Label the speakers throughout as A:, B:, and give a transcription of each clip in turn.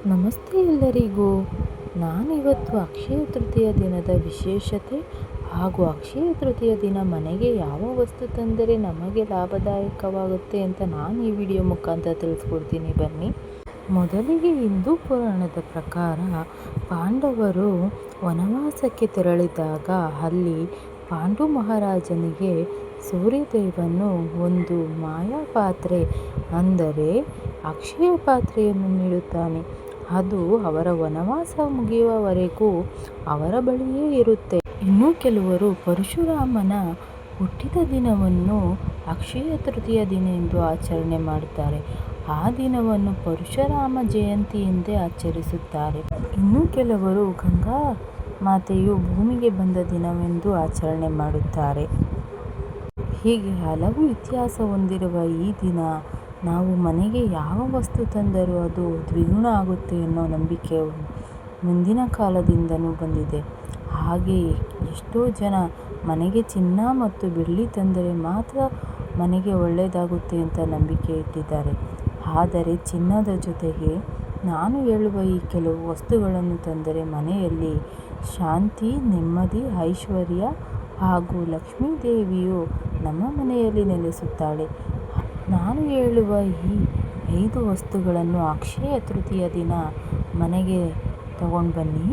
A: ನಮಸ್ತೆ ಎಲ್ಲರಿಗೂ. ನಾನಿವತ್ತು ಅಕ್ಷಯ ತೃತೀಯ ದಿನದ ವಿಶೇಷತೆ ಹಾಗೂ ಅಕ್ಷಯ ತೃತೀಯ ದಿನ ಮನೆಗೆ ಯಾವ ವಸ್ತು ತಂದರೆ ನಮಗೆ ಲಾಭದಾಯಕವಾಗುತ್ತೆ ಅಂತ ನಾನು ಈ ವಿಡಿಯೋ ಮುಖಾಂತರ ತಿಳಿಸ್ಕೊಡ್ತೀನಿ. ಬನ್ನಿ. ಮೊದಲಿಗೆ ಹಿಂದೂ ಪುರಾಣದ ಪ್ರಕಾರ ಪಾಂಡವರು ವನವಾಸಕ್ಕೆ ತೆರಳಿದಾಗ ಅಲ್ಲಿ ಪಾಂಡು ಮಹಾರಾಜನಿಗೆ ಸೂರ್ಯದೇವನು ಒಂದು ಮಾಯಾ ಪಾತ್ರೆ ಅಂದರೆ ಅಕ್ಷಯ ಪಾತ್ರೆಯನ್ನು ನೀಡುತ್ತಾನೆ. ಅದು ಅವರ ವನವಾಸ ಮುಗಿಯುವವರೆಗೂ ಅವರ ಬಳಿಯೇ ಇರುತ್ತೆ. ಇನ್ನು ಕೆಲವರು ಪರಶುರಾಮನ ಹುಟ್ಟಿದ ದಿನವನ್ನು ಅಕ್ಷಯ ತೃತೀಯ ದಿನ ಎಂದು ಆಚರಣೆ ಮಾಡುತ್ತಾರೆ. ಆ ದಿನವನ್ನು ಪರಶುರಾಮ ಜಯಂತಿ ಎಂದೇ ಆಚರಿಸುತ್ತಾರೆ. ಇನ್ನು ಕೆಲವರು ಗಂಗಾ ಮಾತೆಯು ಭೂಮಿಗೆ ಬಂದ ದಿನವೆಂದು ಆಚರಣೆ ಮಾಡುತ್ತಾರೆ. ಹೀಗೆ ಹಲವು ಇತಿಹಾಸ ಹೊಂದಿರುವ ಈ ದಿನ ನಾವು ಮನೆಗೆ ಯಾವ ವಸ್ತು ತಂದರೂ ಅದು ದ್ವಿಗುಣ ಆಗುತ್ತೆ ಎನ್ನೋ ನಂಬಿಕೆ ಮುಂದಿನ ಕಾಲದಿಂದನೂ ಬಂದಿದೆ. ಹಾಗೆಯೇ ಎಷ್ಟೋ ಜನ ಮನೆಗೆ ಚಿನ್ನ ಮತ್ತು ಬೆಳ್ಳಿ ತಂದರೆ ಮಾತ್ರ ಮನೆಗೆ ಒಳ್ಳೆಯದಾಗುತ್ತೆ ಅಂತ ನಂಬಿಕೆ ಇಟ್ಟಿದ್ದಾರೆ. ಆದರೆ ಚಿನ್ನದ ಜೊತೆಗೆ ನಾನು ಹೇಳುವ ಈ ಕೆಲವು ವಸ್ತುಗಳನ್ನು ತಂದರೆ ಮನೆಯಲ್ಲಿ ಶಾಂತಿ, ನೆಮ್ಮದಿ, ಐಶ್ವರ್ಯ ಹಾಗೂ ಲಕ್ಷ್ಮೀ ದೇವಿಯು ನಮ್ಮ ಮನೆಯಲ್ಲಿ ನೆಲೆಸುತ್ತಾಳೆ. ನಾನು ಹೇಳುವ ಈ 5 ವಸ್ತುಗಳನ್ನು ಅಕ್ಷಯ ತೃತೀಯ ದಿನ ಮನೆಗೆ ತಗೊಂಡು ಬನ್ನಿ.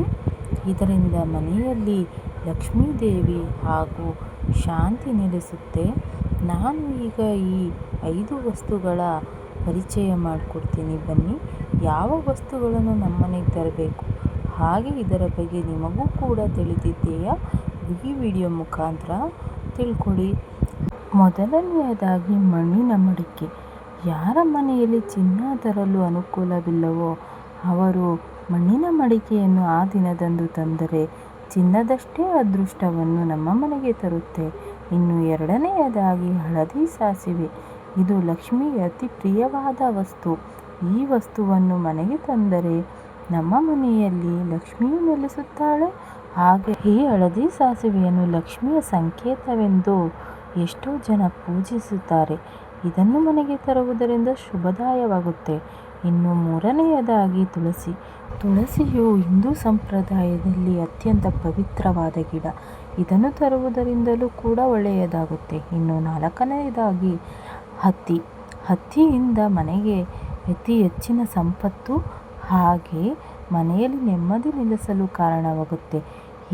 A: ಇದರಿಂದ ಮನೆಯಲ್ಲಿ ಲಕ್ಷ್ಮೀ ದೇವಿ ಹಾಗೂ ಶಾಂತಿ ನೆಲೆಸುತ್ತೆ. ನಾನು ಈಗ ಈ 5 ವಸ್ತುಗಳ ಪರಿಚಯ ಮಾಡಿಕೊಡ್ತೀನಿ. ಬನ್ನಿ. ಯಾವ ವಸ್ತುಗಳನ್ನು ನಮ್ಮ ಮನೆಗೆ ತರಬೇಕು ಹಾಗೆ ಇದರ ಬಗ್ಗೆ ನಿಮಗೂ ಕೂಡ ತಿಳಿದಿದೆಯಾ? ಈ ವಿಡಿಯೋ ಮುಖಾಂತರ ತಿಳ್ಕೊಳ್ಳಿ. ಮೊದಲನೆಯದಾಗಿ ಮಣ್ಣಿನ ಮಡಿಕೆ. ಯಾರ ಮನೆಯಲ್ಲಿ ಚಿನ್ನ ತರಲು ಅನುಕೂಲವಿಲ್ಲವೋ ಅವರು ಮಣ್ಣಿನ ಮಡಿಕೆಯನ್ನು ಆ ದಿನದಂದು ತಂದರೆ ಚಿನ್ನದಷ್ಟೇ ಅದೃಷ್ಟವನ್ನು ನಮ್ಮ ಮನೆಗೆ ತರುತ್ತೆ. ಇನ್ನು ಎರಡನೆಯದಾಗಿ ಹಳದಿ ಸಾಸಿವೆ. ಇದು ಲಕ್ಷ್ಮಿಗೆ ಅತಿ ಪ್ರಿಯವಾದ ವಸ್ತು. ಈ ವಸ್ತುವನ್ನು ಮನೆಗೆ ತಂದರೆ ನಮ್ಮ ಮನೆಯಲ್ಲಿ ಲಕ್ಷ್ಮಿಯು ನೆಲೆಸುತ್ತಾಳೆ. ಹಾಗೆ ಈ ಹಳದಿ ಸಾಸಿವೆಯನ್ನು ಲಕ್ಷ್ಮಿಯ ಸಂಕೇತವೆಂದು ಎಷ್ಟೋ ಜನ ಪೂಜಿಸುತ್ತಾರೆ. ಇದನ್ನು ಮನೆಗೆ ತರುವುದರಿಂದ ಶುಭದಾಯವಾಗುತ್ತೆ. ಇನ್ನು ಮೂರನೆಯದಾಗಿ ತುಳಸಿ. ತುಳಸಿಯು ಹಿಂದೂ ಸಂಪ್ರದಾಯದಲ್ಲಿ ಅತ್ಯಂತ ಪವಿತ್ರವಾದ ಗಿಡ. ಇದನ್ನು ತರುವುದರಿಂದಲೂ ಕೂಡ ಒಳ್ಳೆಯದಾಗುತ್ತೆ. ಇನ್ನು ನಾಲ್ಕನೆಯದಾಗಿ ಹತ್ತಿ. ಹತ್ತಿಯಿಂದ ಮನೆಗೆ ಅತಿ ಹೆಚ್ಚಿನ ಸಂಪತ್ತು ಹಾಗೆ ಮನೆಯಲ್ಲಿ ನೆಮ್ಮದಿ ನೆಲೆಸಲು ಕಾರಣವಾಗುತ್ತೆ.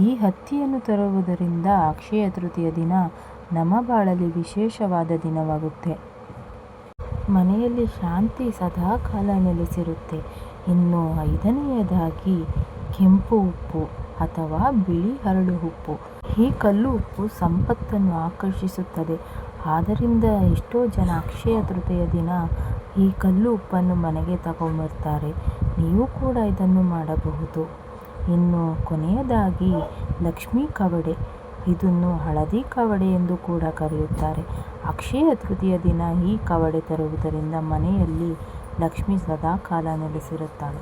A: ಈ ಹತ್ತಿಯನ್ನು ತರುವುದರಿಂದ ಅಕ್ಷಯ ತೃತೀಯ ದಿನ ನಮ್ಮ ಬಾಳಲ್ಲಿ ವಿಶೇಷವಾದ ದಿನವಾಗುತ್ತೆ. ಮನೆಯಲ್ಲಿ ಶಾಂತಿ ಸದಾಕಾಲ ನೆಲೆಸಿರುತ್ತೆ. ಇನ್ನು 5ನೆಯದಾಗಿ ಕೆಂಪು ಉಪ್ಪು ಅಥವಾ ಬಿಳಿ ಹರಳು ಉಪ್ಪು. ಈ ಕಲ್ಲು ಉಪ್ಪು ಸಂಪತ್ತನ್ನು ಆಕರ್ಷಿಸುತ್ತದೆ. ಆದ್ದರಿಂದ ಎಷ್ಟೋ ಜನ ಅಕ್ಷಯ ತೃತೀಯ ದಿನ ಈ ಕಲ್ಲು ಉಪ್ಪನ್ನು ಮನೆಗೆ ತಗೊಂಡ್ಬರ್ತಾರೆ. ನೀವು ಕೂಡ ಇದನ್ನು ಮಾಡಬಹುದು. ಇನ್ನು ಕೊನೆಯದಾಗಿ ಲಕ್ಷ್ಮೀ ಕವಡೆ. ಇದನ್ನು ಹಳದಿ ಕವಡೆ ಎಂದು ಕೂಡ ಕರೆಯುತ್ತಾರೆ. ಅಕ್ಷಯ ತೃತೀಯ ದಿನ ಈ ಕವಡೆ ತರುವುದರಿಂದ ಮನೆಯಲ್ಲಿ ಲಕ್ಷ್ಮಿ ಸದಾಕಾಲ ನೆಲೆಸಿರುತ್ತಾಳೆ.